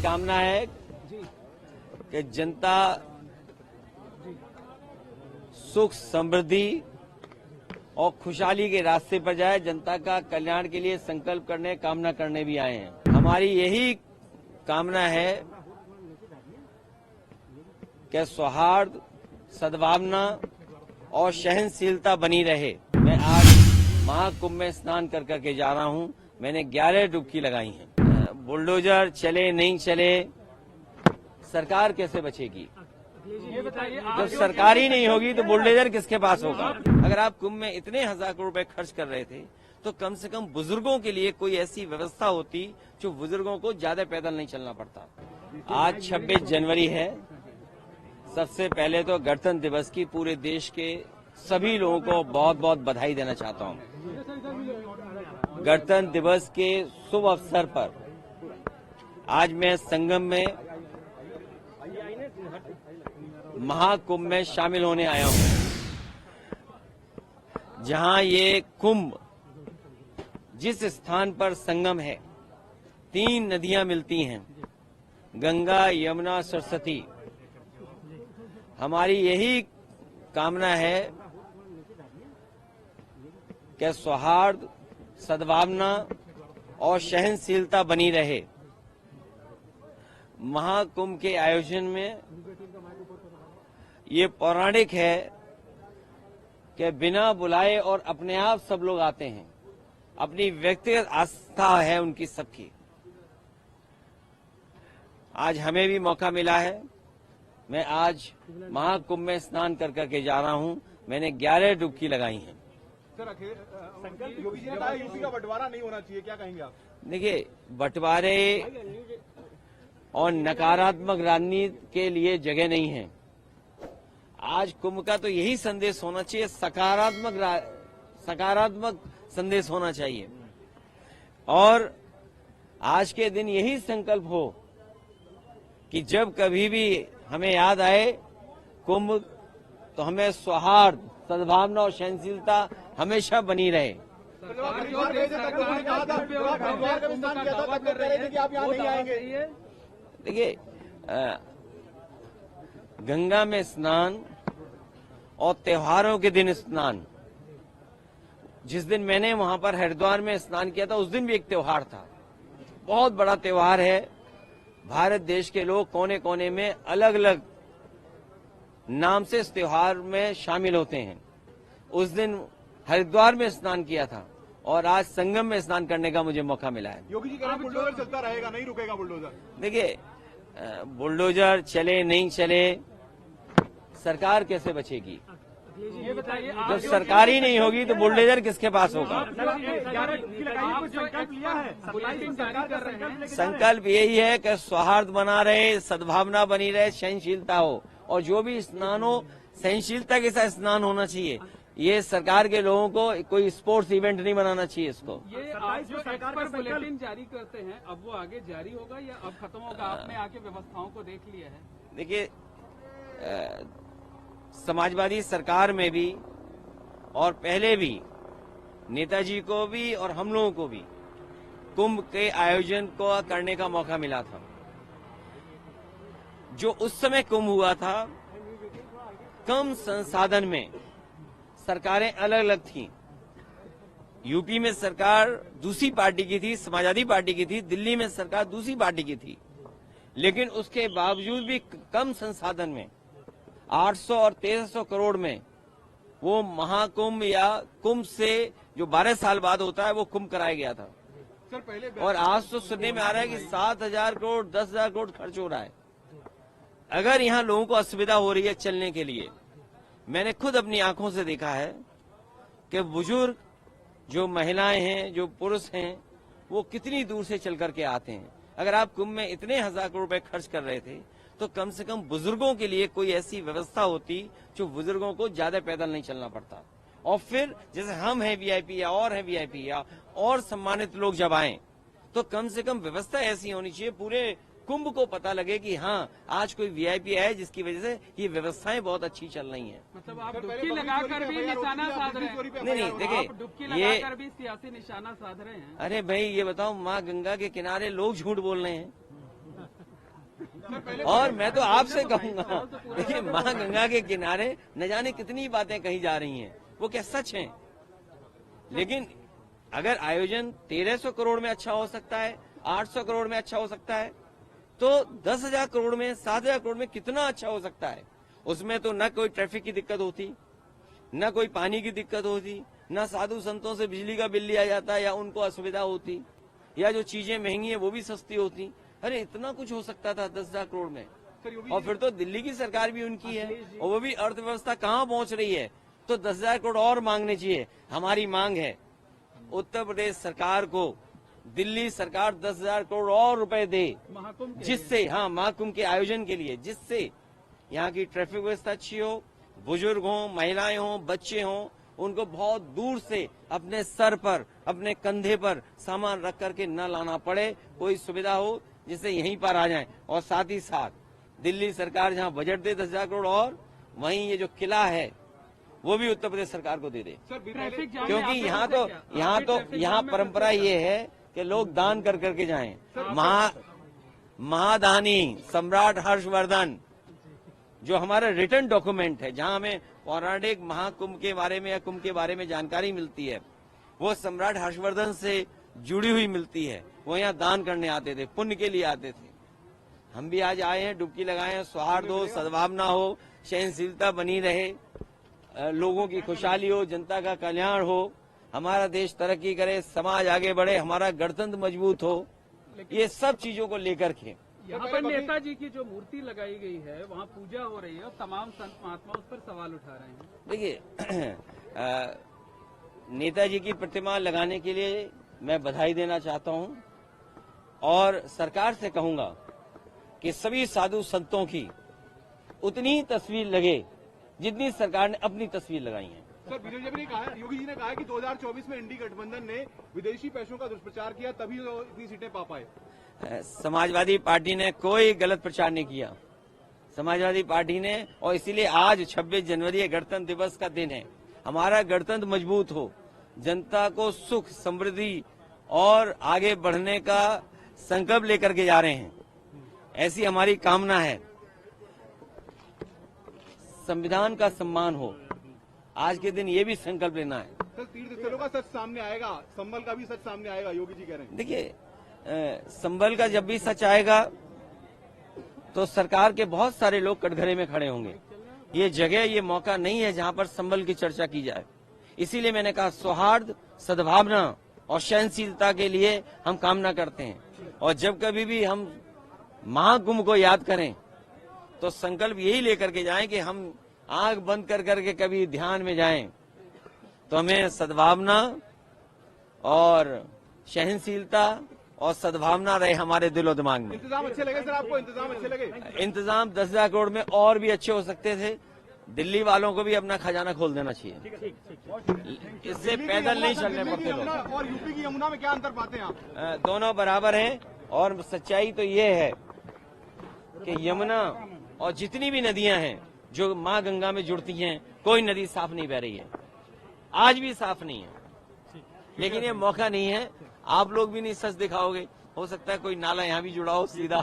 कामना है कि जनता सुख समृद्धि और खुशहाली के रास्ते पर जाए। जनता का कल्याण के लिए संकल्प करने, कामना करने भी आए हैं। हमारी यही कामना है कि सौहार्द, सद्भावना और सहनशीलता बनी रहे। मैं आज महाकुंभ में स्नान कर करके जा रहा हूं। मैंने 11 डुबकी लगाई हैं। बुलडोजर चले नहीं चले, सरकार कैसे बचेगी? ये बताइए, जब सरकार ही नहीं होगी तो बुलडोजर किसके पास होगा? अगर आप कुंभ में इतने हजार करोड़ रुपए खर्च कर रहे थे तो कम से कम बुजुर्गों के लिए कोई ऐसी व्यवस्था होती जो बुजुर्गों को ज्यादा पैदल नहीं चलना पड़ता। आज 26 जनवरी है। सबसे पहले तो गणतंत्र दिवस की पूरे देश के सभी लोगों को बहुत बहुत बधाई देना चाहता हूं। गणतंत्र दिवस के शुभ अवसर पर आज मैं संगम में महाकुंभ में शामिल होने आया हूं, जहां ये कुंभ जिस स्थान पर संगम है, 3 नदियां मिलती हैं, गंगा, यमुना, सरस्वती। हमारी यही कामना है कि सौहार्द, सद्भावना और सहनशीलता बनी रहे। महाकुंभ के आयोजन में ये पौराणिक है कि बिना बुलाए और अपने आप सब लोग आते हैं। अपनी व्यक्तिगत आस्था है उनकी सबकी। आज हमें भी मौका मिला है। मैं आज महाकुंभ में स्नान कर करके जा रहा हूं। मैंने 11 डुबकी लगाई हैं। सर, योगी जी ने कहा यूपी का बंटवारा नहीं होना चाहिए, क्या कहेंगे आप? देखिए, बंटवारे और नकारात्मक राजनीति के लिए जगह नहीं है। आज कुंभ का तो यही संदेश होना चाहिए, सकारात्मक संदेश होना चाहिए। और आज के दिन यही संकल्प हो कि जब कभी भी हमें याद आए कुंभ, तो हमें सौहार्द, सद्भावना और सहनशीलता हमेशा बनी रहे। देखिए, गंगा में स्नान और त्योहारों के दिन स्नान, जिस दिन मैंने वहां पर हरिद्वार में स्नान किया था उस दिन भी एक त्योहार था। बहुत बड़ा त्योहार है। भारत देश के लोग कोने कोने में अलग अलग नाम से इस त्योहार में शामिल होते हैं। उस दिन हरिद्वार में स्नान किया था और आज संगम में स्नान करने का मुझे मौका मिला है। योगी जी कह रहे हैं बुलडोजर चलता रहेगा, नहीं रुकेगा बुलडोजर। देखिए, बुलडोजर चले नहीं चले, सरकार कैसे बचेगी? ये बताइए, जब सरकार ही नहीं होगी तो बुलडोजर किसके पास होगा? संकल्प यही है कि सौहार्द बना रहे, सद्भावना बनी रहे, सहनशीलता हो, और जो भी स्नान हो सहनशीलता के साथ स्नान होना चाहिए। ये सरकार के लोगों को कोई स्पोर्ट्स इवेंट नहीं बनाना चाहिए इसको। ये आप जो सरकार पर बुलेटिन जारी करते हैं, अब वो आगे जारी होगा या अब खत्म होगा? आपने आके व्यवस्थाओं को देख लिया है? देखिए, समाजवादी सरकार में भी और पहले भी नेताजी को भी और हम लोगों को भी कुंभ के आयोजन को करने का मौका मिला था। जो उस समय कुंभ हुआ था, कम संसाधन में सरकारें अलग अलग थीं। यूपी में सरकार दूसरी पार्टी की थी, समाजवादी पार्टी की थी। दिल्ली में सरकार दूसरी पार्टी की थी। लेकिन उसके बावजूद भी कम संसाधन में 800 और 1300 करोड़ में वो महाकुंभ या कुंभ से जो 12 साल बाद होता है वो कुंभ कराया गया था। सर, पहले और आज तो सुनने में आ रहा है कि 7,000 करोड़ 10,000 करोड़ खर्च हो रहा है। अगर यहाँ लोगों को असुविधा हो रही है चलने के लिए, मैंने खुद अपनी आंखों से देखा है कि बुजुर्ग, जो महिलाएं हैं, जो पुरुष हैं, वो कितनी दूर से चल करके आते हैं। अगर आप कुंभ में इतने हजार करोड़ रुपए खर्च कर रहे थे तो कम से कम बुजुर्गों के लिए कोई ऐसी व्यवस्था होती जो बुजुर्गों को ज्यादा पैदल नहीं चलना पड़ता। और फिर जैसे हम हैं वीआईपी या और हैं वीआईपी या और सम्मानित लोग जब आए तो कम से कम व्यवस्था ऐसी होनी चाहिए, पूरे कुंभ को पता लगे कि हाँ, आज कोई वीआईपी है जिसकी वजह से ये व्यवस्थाएं बहुत अच्छी चल रही हैं। मतलब आप डुबकी लगाकर भी निशाना साध रहे हैं? नहीं, देखिए, डुबकी लगाकर भी सियासी निशाना साध रहे हैं। अरे भाई, ये बताओ, माँ गंगा के किनारे लोग झूठ बोल रहे हैं। और मैं तो आपसे कहूंगा, देखिए माँ गंगा के किनारे न जाने कितनी बातें कही जा रही हैं, वो क्या सच हैं? लेकिन अगर आयोजन 1300 करोड़ में अच्छा हो सकता है, 800 करोड़ में अच्छा हो सकता है, तो 10,000 करोड़ में, 7,000 करोड़ में कितना अच्छा हो सकता है? उसमें तो न कोई ट्रैफिक की दिक्कत होती, न कोई पानी की दिक्कत होती, न साधु संतों से बिजली का बिल लिया जाता या उनको असुविधा होती, या जो चीजें महंगी है वो भी सस्ती होती। अरे इतना कुछ हो सकता था 10,000 करोड़ में। और फिर तो दिल्ली की सरकार भी उनकी है और वो भी अर्थव्यवस्था कहाँ पहुंच रही है, तो 10,000 करोड़ और मांगने चाहिए। हमारी मांग है उत्तर प्रदेश सरकार को दिल्ली सरकार 10,000 करोड़ और रुपए दे, जिससे महाकुंभ के आयोजन के लिए, जिससे यहाँ की ट्रैफिक व्यवस्था अच्छी हो, बुजुर्ग हों, महिलाएं हों, बच्चे हों, उनको बहुत दूर से अपने सर पर, अपने कंधे पर सामान रख करके न लाना पड़े, कोई सुविधा हो जिससे यहीं पर आ जाएं। और साथ ही साथ दिल्ली सरकार जहां बजट दे 10,000 करोड़, और वहीं ये जो किला है वो भी उत्तर प्रदेश सरकार को दे दे, क्योंकि यहाँ परंपरा ये है कि लोग दान कर करके जाएं। महादानी सम्राट हर्षवर्धन, जो हमारा रिटर्न डॉक्यूमेंट है, जहां हमें पौराणिक महाकुंभ के बारे में या कुंभ के बारे में जानकारी मिलती है, वो सम्राट हर्षवर्धन से जुड़ी हुई मिलती है। वो यहाँ दान करने आते थे, पुण्य के लिए आते थे। हम भी आज आए हैं, डुबकी लगाए हैं, सौहार्द हो, सद्भावना हो, सहनशीलता बनी रहे, लोगों की खुशहाली हो, जनता का कल्याण हो, हमारा देश तरक्की करे, समाज आगे बढ़े, हमारा गणतंत्र मजबूत हो, ये सब चीजों को लेकर के यहाँ पर नेताजी की जो मूर्ति लगाई गई है, वहाँ पूजा हो रही है और तमाम संत महात्मा उस पर सवाल उठा रहे हैं। देखिए नेताजी की प्रतिमा लगाने के लिए मैं बधाई देना चाहता हूं और सरकार से कहूंगा कि सभी साधु संतों की उतनी ही तस्वीर लगे जितनी सरकार ने अपनी तस्वीर लगाई है। सर, बीजेपी ने कहा, योगी जी ने कहा कि 2024 में इंडी गठबंधन ने विदेशी पैसों का दुष्प्रचार किया, तभी वो इतनी सीटें पा पाए। समाजवादी पार्टी ने कोई गलत प्रचार नहीं किया। समाजवादी पार्टी ने, और इसीलिए आज 26 जनवरी गणतंत्र दिवस का दिन है, हमारा गणतंत्र मजबूत हो, जनता को सुख, समृद्धि और आगे बढ़ने का संकल्प लेकर के जा रहे हैं, ऐसी हमारी कामना है। संविधान का सम्मान हो, आज के दिन ये भी संकल्प लेना है। सर, तीर्थ स्थलों का सच सामने आएगा, संभल का भी सच सामने आएगा, योगी जी कह रहे हैं। देखिए संभल का जब भी सच आएगा तो सरकार के बहुत सारे लोग कटघरे में खड़े होंगे। ये जगह, ये मौका नहीं है जहां पर संभल की चर्चा की जाए। इसीलिए मैंने कहा सौहार्द, सद्भावना और सहनशीलता के लिए हम कामना करते हैं। और जब कभी भी हम महाकुंभ को याद करें तो संकल्प यही लेकर के जाएं कि हम आंख बंद कर करके कभी ध्यान में जाएं तो हमें सद्भावना और सहनशीलता और सद्भावना रहे हमारे दिलो दिमाग में। इंतजाम अच्छे लगे सर आपको? इंतजाम अच्छे लगे? इंतजाम 10,000 करोड़ में और भी अच्छे हो सकते थे। दिल्ली वालों को भी अपना खजाना खोल देना चाहिए। इससे पैदल नहीं चलने पड़ते लोग। और यूपी की यमुना में क्या अंतर पाते हैं आप? दोनों बराबर हैं और सच्चाई तो ये है कि यमुना और जितनी भी नदियां हैं जो माँ गंगा में जुड़ती हैं, कोई नदी साफ नहीं बह रही है, आज भी साफ नहीं है। लेकिन ये मौका नहीं है, आप लोग भी नहीं सच दिखाओगे, हो सकता है कोई नाला यहाँ भी जुड़ा हो सीधा।